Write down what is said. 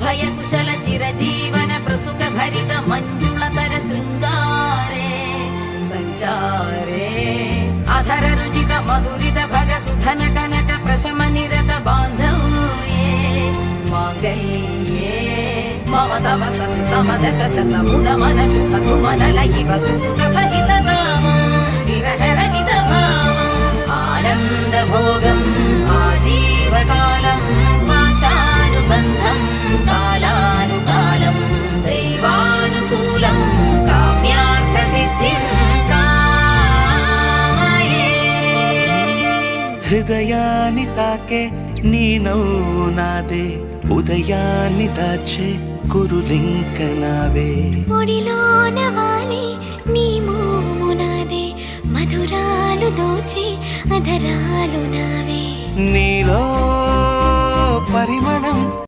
అభయ కుశల చిరజీవన ప్రసుక భరిత మంజుళతర శృంగారే సంచారే అధర రుచిత మధురిత భగ సుధన కనక ప్రశమ నిరత బాంధవ్యే మాంగళ్యే మమ తవ సతి సమదశ శత ముద మన శుభ సుమన లయివ సుసుత సహిత విరహ రహిత ఆనంద భోగం ఆజీవకాలం పాశానుబంధం కాలానుకాలం దైవానుకూలం కామ్యార్థ సిద్ధిం కామయే. హృదయాన్ని తాకే నీ నవ్వు నాదే, ఉదయాన్ని దాచే కురులింక నావే. ఒడిలోన వాలి నీ మోము నాదే, మధురాలు దోచి అధరాలు నావే. నీలో పరిమళం